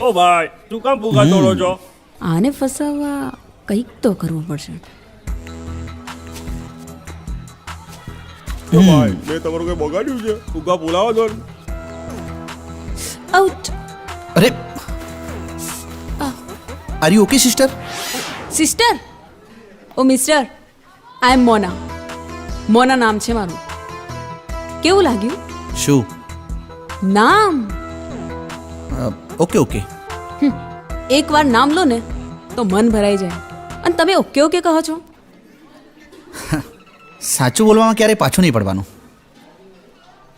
ઓ ભાઈ તું કામ ભૂખા તોડો છો? આને ફસાવવા કંઈક તો કરવું પડશે. ઓ ભાઈ મેં તમારું કઈ બગાડ્યું છે? ભૂખા બોલાવો છો. આઉટ. અરે are you okay sister? Sister? ઓ mister, I am Mona. Mona નામ છે મારું. કેવું લાગ્યું શું? નામ? Okay okay. એકવાર નામ લો ને તો મન ભરાઈ જાય. અને તમે ઓકે ઓકે કહો છો. સાચું બોલવામાં ક્યારેય પાછું નહીં પડવાનું,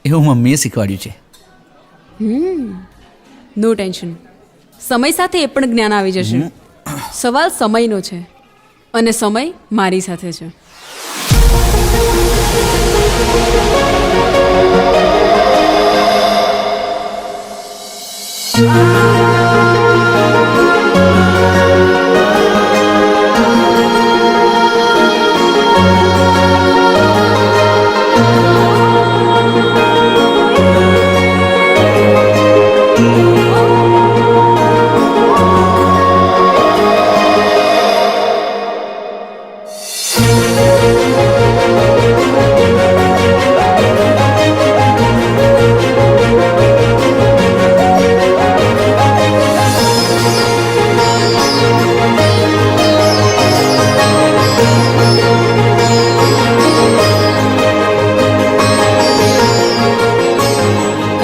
એવું મમ્મીએ શીખવાડ્યું છે. નો ટેન્શન, સમય સાથે એ પણ જ્ઞાન આવી જશે. સવાલ સમયનો છે અને સમય મારી સાથે છે.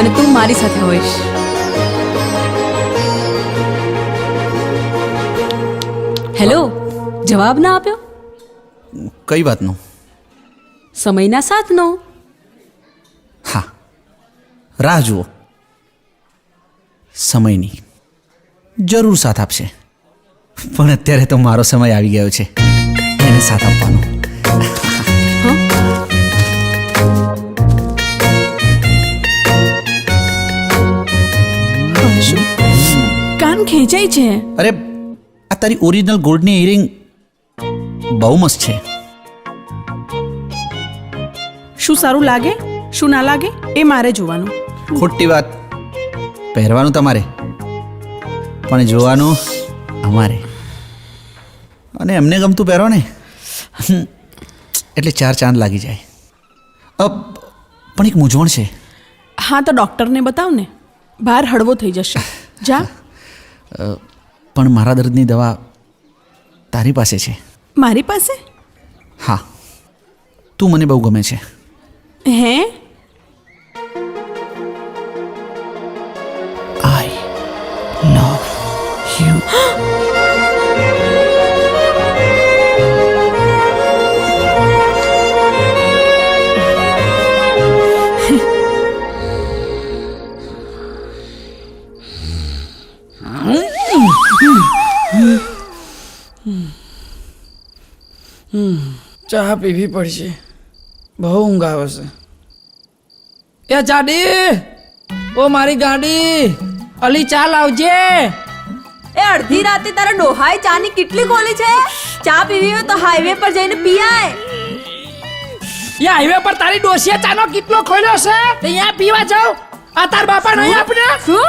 અને તું મારી સાથે હોઈશ. હેલો, જવાબ ના આપ્યો? કઈ વાતનું? સમયના સાથનો. હા, રાહ જુઓ, સમયની જરૂર સાથ આપશે. પણ અત્યારે તો મારો સમય આવી ગયો છે એને સાથ આપવાનો. કાન ખેંચાય છે. અરે આ તારી ઓરિજિનલ ગોલ્ડની ઇયરિંગ બહુ મસ્ત છે. શું સારું લાગે શું ના લાગે એ મારે જોવાનું. ખોટી વાત, પહેરવાનું તમારે પણ જોવાનું અમારે. અને એમને ગમતું પહેરો ને એટલે 4 ચાંદ લાગી જાય. પણ એક મૂંઝવણ છે. હા તો ડૉક્ટરને બતાવ ને, બહાર હળવો થઈ જશે. જા. પણ મારા દર્દની દવા તારી પાસે છે. મારી પાસે? હા, તું મને બહુ ગમે છે. હે? આઈ લવ યુ. ચા પીવી પડશે, બહુ ઊંઘ આવે છે. એ જાડી, ઓ મારી ગાડી, અલી ચા લાવજે. એ અડધી રાતે તારા ડોહાએ ચાની કેટલી ખોલી છે? ચા પીવી હોય તો હાઈવે પર જઈને પીઆય. એ હાઈવે પર તારી ડોસીએ ચાનો કેટલો ખોલ્યો છે? તે અહીંયા પીવા જાવ. આ તાર બાપા નહીં આપને. શું?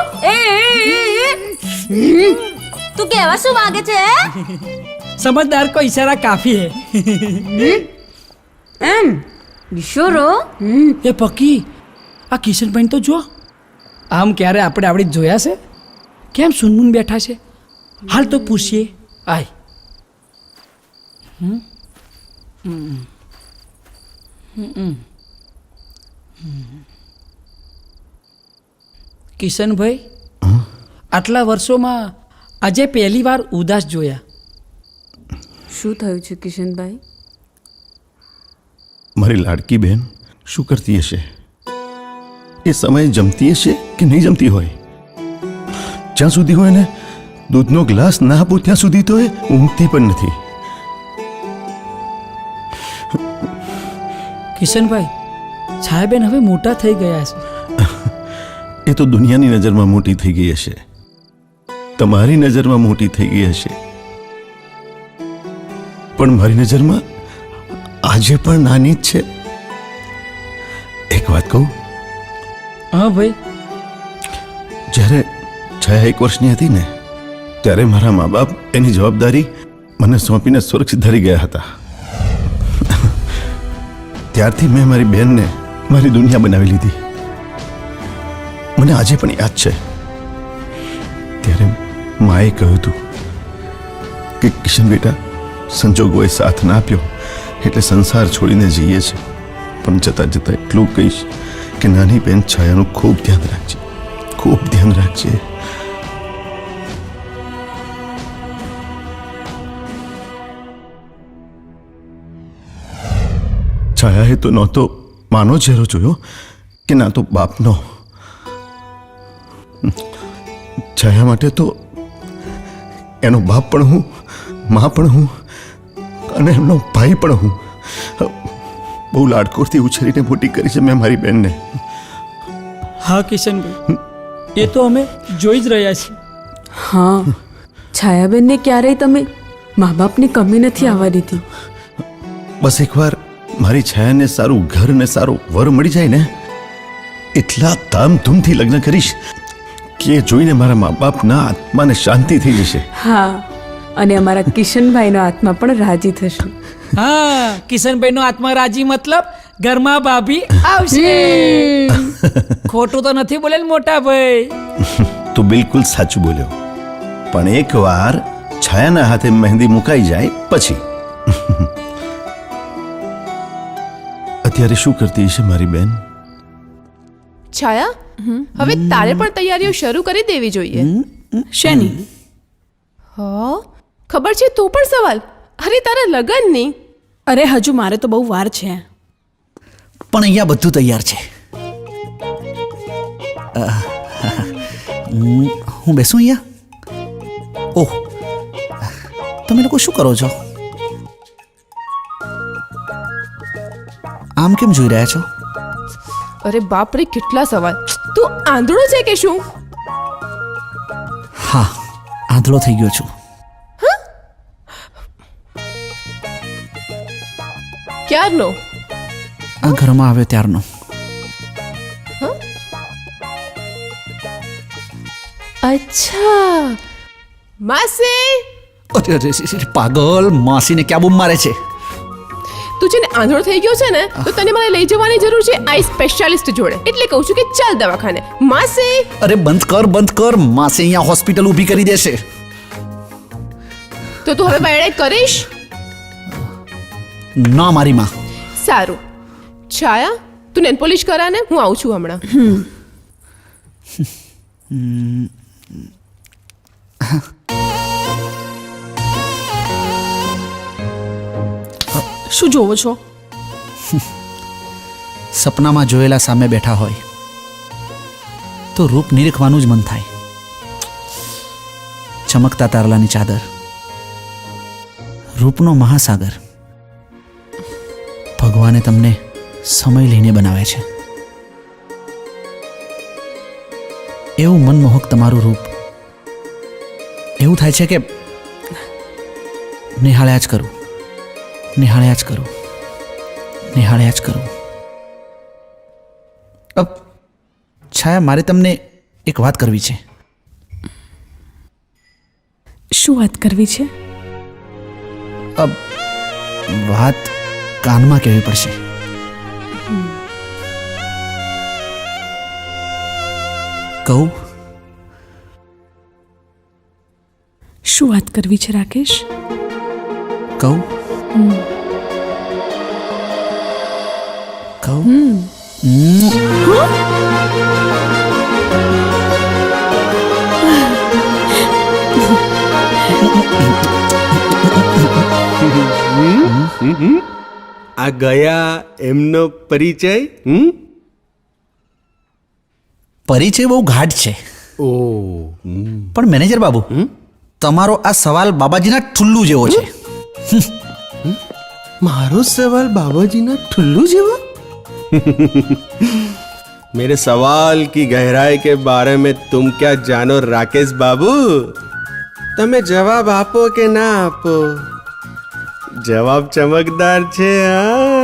તું કહેવા શું માંગે છે? સમજદાર કો ઈશારા કાફી હે. એમ ઈશોરો? એ પક્કી, આ કિશનભાઈ તો જો, આમ ક્યારે આપણે આવડી જોયા છે? કેમ સુનમુન બેઠા છે? હાલ તો પૂછીએ. આય. કિશનભાઈ, આટલા વર્ષોમાં આજે પહેલી વાર ઉદાસ જોયા. શું થયું છે કિશનભાઈ? મારી લાડકી બહેન શું કરતી હશે? એ સમયે જમતી હશે કે નહીં જમતી હોય? જ્યાં સુધી હોય ને દૂધનો ગ્લાસ ના આપું ત્યાં સુધી તો એ ઊંઘતી પણ નથી. કિશનભાઈ, છાયાબેન હવે મોટા થઈ ગયા છે. એ તો દુનિયાની નજરમાં મોટી થઈ ગઈ હશે, તમારી નજરમાં મોટી થઈ ગઈ હશે, પણ મારી નજરમાં આજે પણ નાની જ છે. એક વાત કહું? હા ભાઈ. જ્યારે છાયા 1 વર્ષની હતી ને ત્યારે મારા મા બાપ એની જવાબદારી મને સોંપીને સુરક્ષિત ધરી ગયા હતા. ત્યારથી મેં મારી બહેનને મારી દુનિયા બનાવી લીધી. મને આજે પણ યાદ છે ત્યારે માએ કહ્યું હતું કે કિશન બેટા, સંજોગોએ સાથ ના આપ્યો એટલે સંસાર છોડીને જઈએ છે, પણ જતાં જતાં એટલું કહીશ કે નાની બેન છાયાનું ખૂબ ધ્યાન રાખજે, ખૂબ ધ્યાન રાખજે. છાયાએ તો નહોતો માનો ચહેરો જોયો કે ના તો બાપનો. છાયા માટે તો એનો બાપ પણ હું, મા પણ હું અને એમનો ભાઈ પણ હું. બહુ લાડકોરથી ઉછેરીને મોટી કરી છે મેં મારી બેનને. હા કિશનભાઈ, એ તો અમે જોઈ જ રહ્યા છીએ. હા, છાયાબેનને ક્યારેય તમે મા બાપની કમી નથી આવવા દીધી. બસ એકવાર મારી છાયાને સારું ઘર ને સારો વર મળી જાય ને, એટલા ધામધૂમથી લગ્ન કરીશ કે જોઈને મારા મા બાપના આત્માને શાંતિ થઈ જશે. હા, અને અમારા કિશનભાઈનો આત્મા પણ રાજી થશે. હા, કિશનભાઈનો આત્મા રાજી મતલબ ઘરમાં ભાભી આવશે. ખોટું તો નથી બોલેલ મોટા ભાઈ? તું બિલકુલ સાચું બોલ્યો, પણ એકવાર છાયાના હાથે મહેંદી મુકાઈ જાય પછી. અત્યારે શું કરતી હશે મારી બેન? છાયા, હવે તારે પણ તૈયારીઓ શરૂ કરી દેવી જોઈએ. શેની? હા, ખબર છે તો પણ સવાલ. અરે તારા લગનની. અરે હજુ મારે તો બહુ વાર છે. પણ અહીંયા બધું તૈયાર છે. હું બેસું અહીંયા? ઓહ, તમે લોકો શું કરો છો? આમ કેમ જોઈ રહ્યા છો? અરે બાપ રે, કેટલા સવાલ. તું આંધળો છે કે શું? હા, આંધળો થઈ ગયો છું. ક્યારનો? આ ઘરમાં આવ્યો ત્યારનો. અચ્છા, માસી. અરે અરે, પાગલ, માસીને ક્યાં બૂમ મારે છે? તું છે ને આંધળો થઈ ગયો છે ને, તો તને મને લઈ જવાની જરૂર છે આઈ સ્પેશિયાલિસ્ટ જોડે. એટલે કહું છું કે ચાલ દવાખાને. માસી. અરે બંધ કર, બંધ કર. માસી અહીંયા હોસ્પિટલ ઊભી કરી દેશે. તો તું હવે બેડે કરીશ? ના, મારી માં. સારું. છાયા, તું નેલ પોલિશ કરા ને, હું આવું છું હમણાં. શું જોવો છો? સપનામાં જોયેલા સામે બેઠા હોય તો રૂપ નિરીખવાનું જ મન થાય. ચમકતા તારલાની ચાદર, રૂપનો મહાસાગર. ભગવાને તમને સમય લઈને બનાવે છે. એવું મનમોહક તમારું રૂપ. એવું થાય છે કે નિહાળ્યા જ કરું, નિહાળ્યા જ કરું, નિહાળ્યા જ કરું. છાયા, મારે તમને એક વાત કરવી છે. શું વાત કરવી છે? વાત કાનમાં કહેવી પડશે. કહું? શું વાત કરવી છે રાકેશ? કહું? કહું? આ ગયા એમનો પરિચય? પરિચય બહુ ગાઢ છે. ઓ, પણ મેનેજર બાબુ, તમારો આ સવાલ બાબાજીના ઠુલ્લુ જેવો છે. મારો સવાલ બાબાજીના ठुल्लू જેવો? मेरे सवाल की गहराई के बारे में तुम क्या जानो राकेश बाबू? તમે જવાબ આપો કે ના આપો, જવાબ ચમકદાર છે. હા,